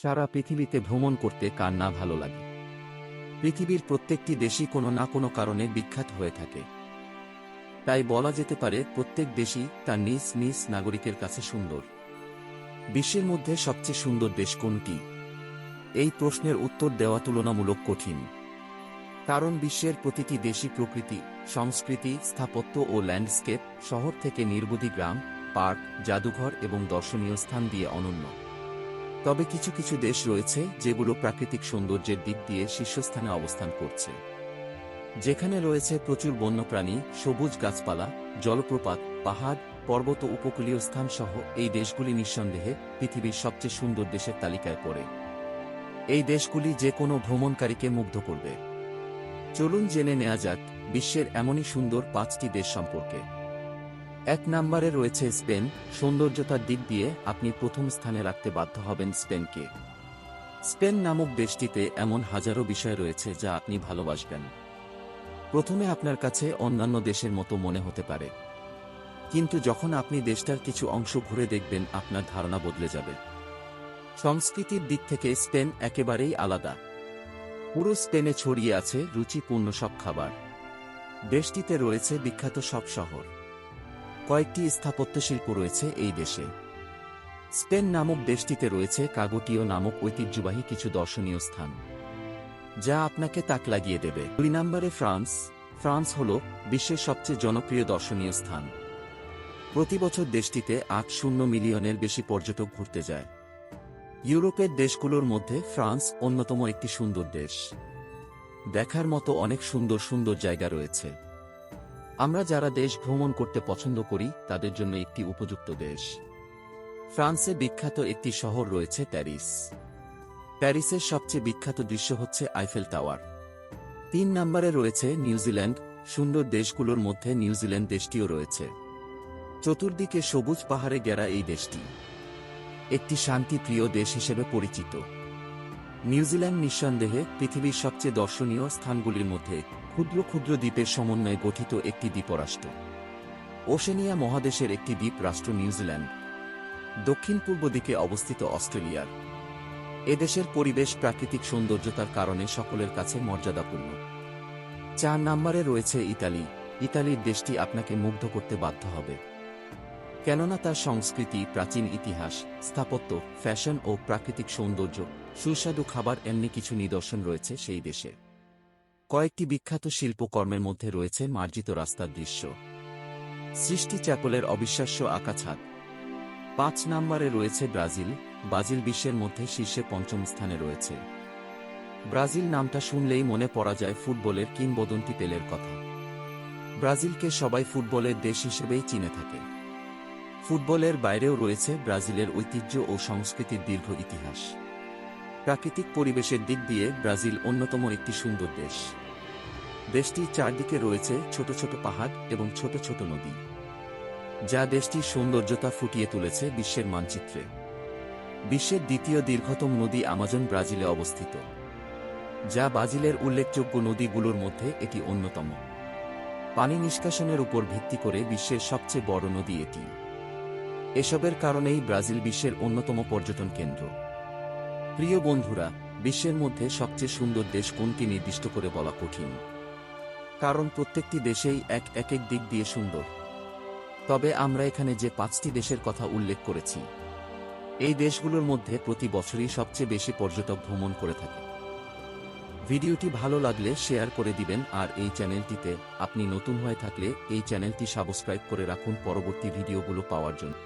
সারা পৃথিবীতে ভ্রমণ করতে কার না ভালো লাগে। পৃথিবীর প্রত্যেকটি দেশই কোনো না কোনো কারণে বিখ্যাত হয়ে থাকে। তাই বলা যেতে পারে প্রত্যেক দেশই তার নিজ নিজ নাগরিকের কাছে সুন্দর। বিশ্বের মধ্যে সবচেয়ে সুন্দর দেশ কোনটি? এই প্রশ্নের উত্তর দেওয়া তুলনামূলক কঠিন। কারণ বিশ্বের প্রতিটি দেশই প্রকৃতি, সংস্কৃতি, স্থাপত্য ও ল্যান্ডস্কেপ, শহর থেকে নির্বোধি গ্রাম, পার্ক, জাদুঘর এবং দর্শনীয় স্থান দিয়ে অনন্য। তবে কিছু কিছু দেশ রয়েছে যেগুলো প্রাকৃতিক সৌন্দর্যের দিক দিয়ে শীর্ষস্থানে অবস্থান করছে। যেখানে রয়েছে প্রচুর বন্যপ্রাণী, সবুজ গাছপালা, জলপ্রপাত, পাহাড়, পর্বত, উপকূলীয় স্থান সহ এই দেশগুলি নিঃসন্দেহে পৃথিবীর সবচেয়ে সুন্দর দেশের তালিকায় পড়ে। এই দেশগুলি যে কোনো ভ্রমণকারীকে মুগ্ধ করবে। চলুন জেনে নেওয়া যাক বিশ্বের এমনই সুন্দর 5টি দেশ সম্পর্কে। 1 নম্বরে রয়েছে স্পেন। সৌন্দর্যতার দিক দিয়ে আপনি প্রথম স্থানে রাখতে বাধ্য হবেন স্পেনকে। স্পেন নামক দেশটিতে এমন হাজারো বিষয় রয়েছে যা আপনি ভালোবাসবেন। প্রথমে আপনার কাছে অন্যান্য দেশের মতো মনে হতে পারে, কিন্তু যখন আপনি দেশটার কিছু অংশ ঘুরে দেখবেন আপনার ধারণা বদলে যাবে। সংস্কৃতির দিক থেকে স্পেন একেবারেই আলাদা। পুরো স্পেনে ছড়িয়ে আছে রুচিপূর্ণ সব খাবার। দেশটিতে রয়েছে বিখ্যাত সব শহর। কয়েকটি স্থাপত্যশিল্প রয়েছে এই দেশে। স্পেন নামক দেশটিতে রয়েছে কাগটিও নামক ঐতিহ্যবাহী কিছু দর্শনীয় স্থান, যা আপনাকে তাক লাগিয়ে দেবে। 2 নম্বরে ফ্রান্স। ফ্রান্স হল বিশ্বের সবচেয়ে জনপ্রিয় দর্শনীয় স্থান। প্রতি বছর দেশটিতে 8 মিলিয়নের বেশি পর্যটক ঘুরতে যায়। ইউরোপের দেশগুলোর মধ্যে ফ্রান্স অন্যতম একটি সুন্দর দেশ। দেখার মতো অনেক সুন্দর সুন্দর জায়গা রয়েছে। আমরা যারা দেশ ভ্রমণ করতে পছন্দ করি তাদের জন্য একটি উপযুক্ত দেশ। ফ্রান্সে বিখ্যাত একটি শহর রয়েছে প্যারিস। প্যারিসের সবচেয়ে বিখ্যাত দৃশ্য হচ্ছে আইফেল টাওয়ার। 3 নম্বরে রয়েছে নিউজিল্যান্ড। সুন্দর দেশগুলোর মধ্যে নিউজিল্যান্ড দেশটিও রয়েছে। চতুর্দিকে সবুজ পাহাড়ে ঘেরা এই দেশটি একটি শান্তিপ্রিয় দেশ হিসেবে পরিচিত। নিউজিল্যান্ড নিঃসন্দেহে পৃথিবীর সবচেয়ে দর্শনীয় স্থানগুলির মধ্যে ক্ষুদ্র ক্ষুদ্র দ্বীপের সমন্বয়ে গঠিত একটি দ্বীপরাষ্ট্র। ওশেনিয়া মহাদেশের একটি দ্বীপ রাষ্ট্র নিউজিল্যান্ড, দক্ষিণ পূর্ব দিকে অবস্থিত অস্ট্রেলিয়ার। এদেশের পরিবেশ প্রাকৃতিক সৌন্দর্যতার কারণে সকলের কাছে মর্যাদাপূর্ণ। 4 নম্বরে রয়েছে ইতালি। ইতালির দেশটি আপনাকে মুগ্ধ করতে বাধ্য হবে, কেননা তার সংস্কৃতি, প্রাচীন ইতিহাস, স্থাপত্য, ফ্যাশন ও প্রাকৃতিক সৌন্দর্য, সুস্বাদু খাবার এমনি কিছু নিদর্শন রয়েছে সেই দেশে। কয়েকটি বিখ্যাত শিল্পকর্মের মধ্যে রয়েছে মার্জিত রাস্তার দৃশ্য, সৃষ্টি চ্যাপেলের অবিশ্বাস্য আঁকা ছাদ। 5 নম্বরে রয়েছে ব্রাজিল। ব্রাজিল বিশ্বের মধ্যে শীর্ষে 5ম স্থানে রয়েছে। ব্রাজিল নামটা শুনলেই মনে পড়া যায় ফুটবলের কিংবদন্তি পেলের কথা। ব্রাজিলকে সবাই ফুটবলের দেশ হিসেবেই চিনে থাকে। ফুটবলের বাইরেও রয়েছে ব্রাজিলের ঐতিহ্য ও সংস্কৃতির দীর্ঘ ইতিহাস। প্রাকৃতিক পরিবেশের দিক দিয়ে ব্রাজিল অন্যতম একটি সুন্দর দেশ। দেশটির চারদিকে রয়েছে ছোট ছোট পাহাড় এবং ছোট ছোট নদী, যা দেশটির সৌন্দর্যতা ফুটিয়ে তুলেছে বিশ্বের মানচিত্রে। বিশ্বের দ্বিতীয় দীর্ঘতম নদী আমাজন ব্রাজিলে অবস্থিত, যা ব্রাজিলের উল্লেখযোগ্য নদীগুলোর মধ্যে এটি অন্যতম। পানি নিষ্কাশনের উপর ভিত্তি করে বিশ্বের সবচেয়ে বড় নদী এটি। এসবের কারণেই ব্রাজিল বিশ্বের অন্যতম পর্যটন কেন্দ্র। প্রিয় বন্ধুরা, বিশ্বের মধ্যে সবচেয়ে সুন্দর দেশ কোনটি নির্দিষ্ট করে বলা কঠিন, কারণ প্রত্যেকটি দেশেই এক এক দিক দিয়ে সুন্দর। তবে আমরা এখানে যে 5টি দেশের কথা উল্লেখ করেছি, এই দেশগুলোর মধ্যে প্রতি বছরই সবচেয়ে বেশি পর্যটক ভ্রমণ করে থাকে। ভিডিওটি ভালো লাগলে শেয়ার করে দিবেন, আর এই চ্যানেলটিতে আপনি নতুন হয়ে থাকলে এই চ্যানেলটি সাবস্ক্রাইব করে রাখুন পরবর্তী ভিডিওগুলো পাওয়ার জন্য।